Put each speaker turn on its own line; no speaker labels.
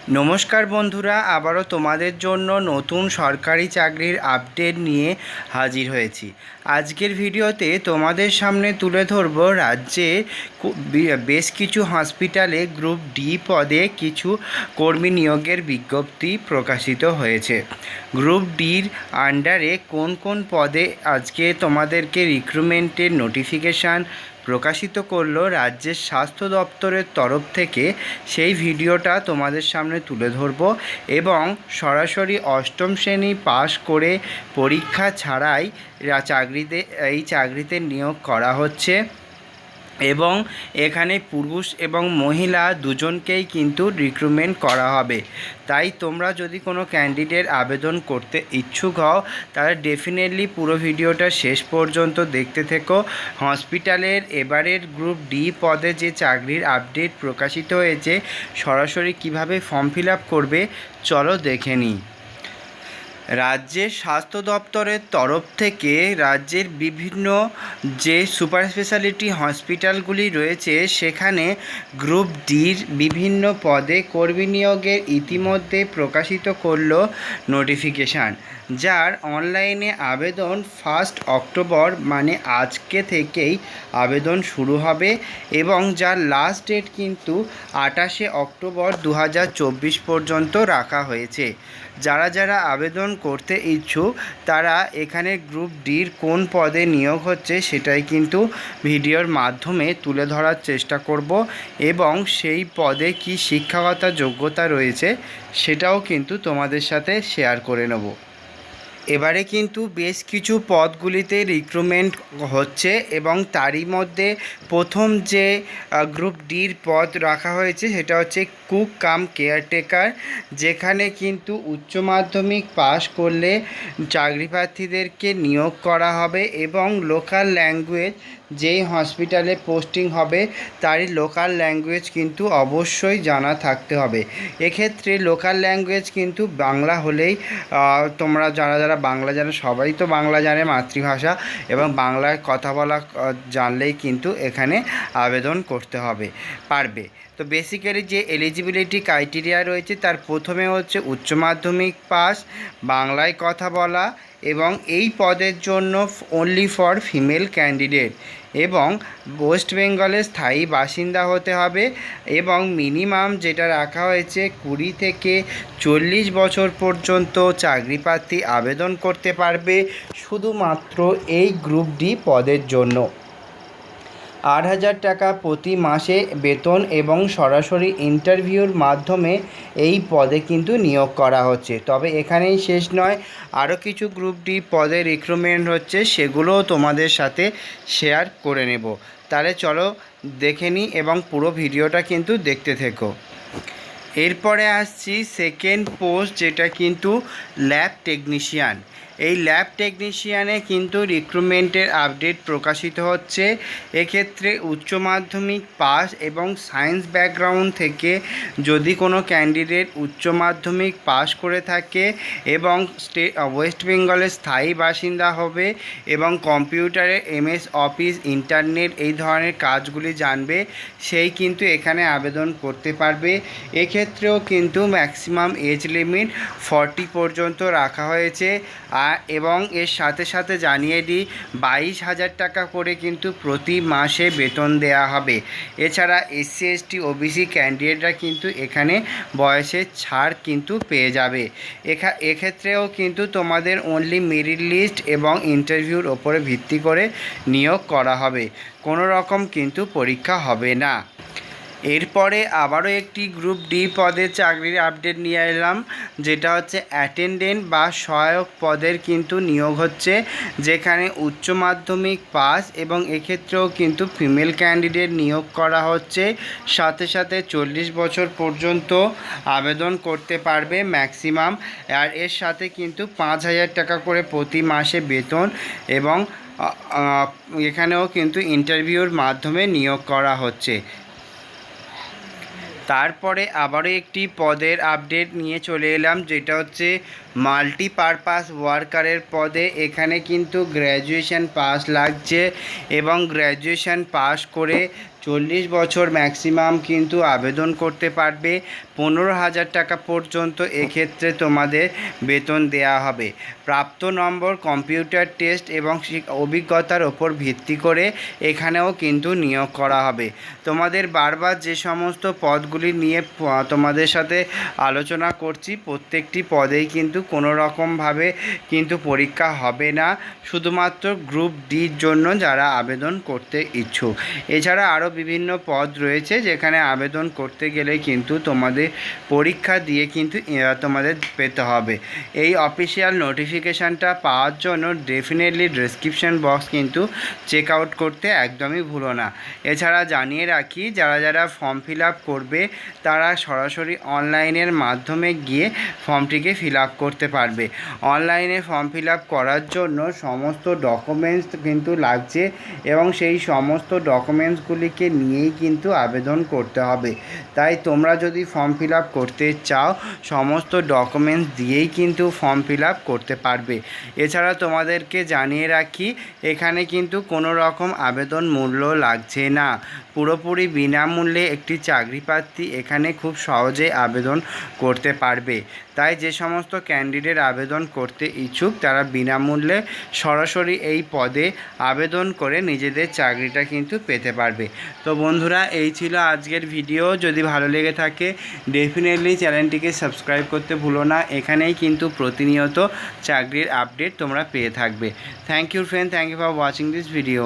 নমস্কার বন্ধুরা, আবারও তোমাদের জন্য নতুন সরকারি চাকরির আপডেট নিয়ে হাজির হয়েছি। আজকের ভিডিওতে তোমাদের সামনে তুলে ধরব রাজ্যে বেশ কিছু হসপিটালে গ্রুপ ডি পদে কিছু কর্মী নিয়োগের বিজ্ঞপ্তি প্রকাশিত হয়েছে। গ্রুপ ডির আন্ডারে কোন কোন পদে আজকে তোমাদেরকে রিক্রুটমেন্টের নোটিফিকেশান প্রকাশিত করলো রাজ্যের স্বাস্থ্য দপ্তরের তরফ থেকে, সেই ভিডিওটা তোমাদের সামনে তুলে ধরব এবং সরাসরি অষ্টম শ্রেণী পাশ করে পরীক্ষা ছাড়াই চাকরিতে নিয়োগ করা হচ্ছে এবং এখানে পুরুষ এবং মহিলা দুজনকেই কিন্তু রিক্রুটমেন্ট করা হবে। তাই তোমরা যদি কোনো ক্যান্ডিডেট আবেদন করতে ইচ্ছুক হও তাহলে ডেফিনেটলি পুরো ভিডিওটা শেষ পর্যন্ত দেখতে থেকো। হসপিটালের এবারের গ্রুপ ডি পদে যে চাকরির আপডেট প্রকাশিত হয়েছে, সরাসরি কিভাবে ফর্ম ফিল আপ করবে চলো দেখে নিই। রাজ্যের স্বাস্থ্য দপ্তরের তরফ থেকে রাজ্যের বিভিন্ন যে সুপার স্পেশালিটি হসপিটালগুলি রয়েছে সেখানে গ্রুপ ডির বিভিন্ন পদে কর্মী নিয়োগের ইতিমধ্যে প্রকাশিত করলো নোটিফিকেশান, যার অনলাইনে আবেদন 1 অক্টোবর মানে আজকে থেকেই আবেদন শুরু হবে এবং যার লাস্ট ডেট কিন্তু 28 অক্টোবর 2024 পর্যন্ত রাখা হয়েছে। যারা আবেদন করতে ইচ্ছুক তারা এখানে গ্রুপ ডির কোন পদে নিয়োগ হচ্ছে সেটাই কিন্তু ভিডিওর মাধ্যমে তুলে ধরার চেষ্টা করব এবং সেই পদে কি শিক্ষাগত যোগ্যতা রয়েছে সেটাও কিন্তু তোমাদের সাথে শেয়ার করে নেব। এবারে কিন্তু বেশ কিছু পদগুলিতে রিক্রুটমেন্ট হচ্ছে এবং তারই মধ্যে প্রথম যে গ্রুপ ডির পদ রাখা হয়েছে সেটা হচ্ছে কুক কাম কেয়ারটেকার, যেখানে কিন্তু উচ্চ মাধ্যমিক পাশ করলে চাকরি প্রার্থীদেরকে নিয়োগ করা হবে এবং লোকাল ল্যাঙ্গুয়েজ যেই হসপিটালে পোস্টিং হবে তারই লোকাল ল্যাঙ্গুয়েজ কিন্তু অবশ্যই জানা থাকতে হবে। এক্ষেত্রে লোকাল ল্যাঙ্গুয়েজ কিন্তু বাংলা হলেই তোমরা যারা বাংলা জানো সবাই তো বাংলা জানে মাতৃভাষা, এবং বাংলায় কথা বলা জানলেই কিন্তু এখানে আবেদন করতে পারবে। তো বেসিক্যালি যে এলিজিবিলিটি ক্রাইটেরিয়া রয়েছে তার প্রথমে হচ্ছে উচ্চ মাধ্যমিক পাস, বাংলায় কথা বলা, এবং এই পদের জন্য অনলি ফর ফিমেল ক্যান্ডিডেট, এবং ওয়েস্ট বেঙ্গলের স্থায়ী বাসিন্দা হতে হবে, এবং মিনিমাম যেটা রাখা হয়েছে 20 থেকে 40 বছর পর্যন্ত চাকরি প্রার্থী আবেদন করতে পারবে শুধুমাত্র এই গ্রুপ ডি পদের জন্য। 8,000 টাকা প্রতি মাসে বেতন এবং সরাসরি ইন্টারভিউর মাধ্যমে এই পদে কিন্তু নিয়োগ করা হচ্ছে। তবে এখানেই শেষ নয়, আরও কিছু গ্রুপ ডি পদে রিক্রুটমেন্ট হচ্ছে, সেগুলোও তোমাদের সাথে শেয়ার করে নেব। তাহলে চলো দেখে নিই এবং পুরো ভিডিওটা কিন্তু দেখতে থেকো। এরপরে আসছি সেকেন্ড পোস্ট, যেটা কিন্তু ল্যাব টেকনিশিয়ান। এই ল্যাব টেকনিশিয়ানে কিন্তু রিক্রুটমেন্টের আপডেট প্রকাশিত হচ্ছে। এক্ষেত্রে উচ্চ মাধ্যমিক পাস এবং সায়েন্স ব্যাকগ্রাউন্ড থেকে যদি কোনো ক্যান্ডিডেট উচ্চ মাধ্যমিক পাস করে থাকে এবং ওয়েস্ট বেঙ্গলের স্থায়ী বাসিন্দা হবে এবং কম্পিউটারে MS অফিস, ইন্টারনেট এই ধরনের কাজগুলি জানবে, সেই কিন্তু এখানে আবেদন করতে পারবে। এক্ষেত্রেও কিন্তু ম্যাক্সিমাম এজ লিমিট 40 পর্যন্ত রাখা হয়েছে। এবং এর সাথে সাথে জানিয়ে দিই 22,000 টাকা করে কিন্তু প্রতি মাসে বেতন দেয়া হবে। এছাড়া SC ST OBC ক্যান্ডিডেটরা কিন্তু এখানে বয়সের ছাড় কিন্তু পেয়ে যাবে। এক্ষেত্রেও কিন্তু তোমাদের অনলি মেরিট লিস্ট এবং ইন্টারভিউর ওপরে ভিত্তি করে নিয়োগ করা হবে, কোনো রকম কিন্তু পরীক্ষা হবে না। এরপরে আবারও একটি গ্রুপ ডি পদের চাকরির আপডেট নিয়ে এলাম, যেটা হচ্ছে অ্যাটেন্ডেন্ট বা সহায়ক পদের কিন্তু নিয়োগ হচ্ছে, যেখানে উচ্চ মাধ্যমিক পাস এবং এক্ষেত্রেও কিন্তু ফিমেল ক্যান্ডিডেট নিয়োগ করা হচ্ছে। সাথে সাথে 40 বছর পর্যন্ত আবেদন করতে পারবে ম্যাক্সিমাম, আর এর সাথে কিন্তু 5,000 টাকা করে প্রতি মাসে বেতন, এবং এখানেও কিন্তু ইন্টারভিউর মাধ্যমে নিয়োগ করা হচ্ছে। তারপরে আবারও একটি পদের আপডেট নিয়ে চলে এলাম, যেটা হচ্ছে মাল্টিপারপাস ওয়ার্কারের পদে। এখানে কিন্তু গ্র্যাজুয়েশন পাস লাগছে এবং গ্র্যাজুয়েশন পাস করে 40 বছর ম্যাক্সিমাম কিন্তু আবেদন করতে পারবে। 15,000 টাকা পর্যন্ত এক্ষেত্রে তোমাদের বেতন দেয়া হবে। প্রাপ্ত নম্বর, কম্পিউটার টেস্ট এবং অভিজ্ঞতার ওপর ভিত্তি করে এখানেও কিন্তু নিয়োগ করা হবে। তোমাদের বারবার যে সমস্ত পদগুলি নিয়ে তোমাদের সাথে আলোচনা করছি, প্রত্যেকটি পদেই কিন্তু কোনো রকমভাবে কিন্তু পরীক্ষা হবে না, শুধুমাত্র গ্রুপ ডির জন্য যারা আবেদন করতে ইচ্ছুক। এছাড়া আরও বিভিন্ন পদ রয়েছে যেখানে আবেদন করতে গেলে কিন্তু তোমাদের পরীক্ষা দিয়ে কিন্তু তোমাদের পেতে হবে। এই অফিসিয়াল নোটিফিকেশানটা পাওয়ার জন্য ডেফিনেটলি ডেসক্রিপশন বক্স কিন্তু চেক আউট করতে একদমই ভুলো না। এছাড়া জানিয়ে রাখি, যারা যারা ফর্ম ফিল আপ করবে তারা সরাসরি অনলাইনের মাধ্যমে গিয়ে ফর্মটিকে ফিল আপ করতে পারবে। অনলাইনে ফর্ম ফিল আপ করার জন্য সমস্ত ডকুমেন্টস কিন্তু লাগছে এবং সেই সমস্ত ডকুমেন্টসগুলিকে নিয়েই কিন্তু আবেদন করতে হবে। তাই তোমরা যদি ফর্ম ফিল আপ করতে চাও, সমস্ত ডকুমেন্টস দিয়েই কিন্তু ফর্ম ফিল আপ করতে পারবে। এছাড়া তোমাদেরকে জানিয়ে রাখি, এখানে কিন্তু কোনো রকম আবেদন মূল্য লাগছে না। পুরোপুরি বিনামূল্যে একটি চাকরি প্রার্থী এখানে খুব সহজেই আবেদন করতে পারবে। তাই যে সমস্ত ক্যান্ডিডেট আবেদন করতে ইচ্ছুক তারা বিনামূল্যে সরাসরি এই পদে আবেদন করে নিজেদের চাকরিটা কিন্তু পেতে পারবে। তো বন্ধুরা, এই ছিল আজকের ভিডিও। যদি ভালো লেগে থাকে ডেফিনেটলি চ্যানেলটিকে সাবস্ক্রাইব করতে ভুলো না। এখানেই কিন্তু প্রতিনিয়ত চাকরির আপডেট তোমরা পেয়ে থাকবে। Thank you friend, thank you for watching this video.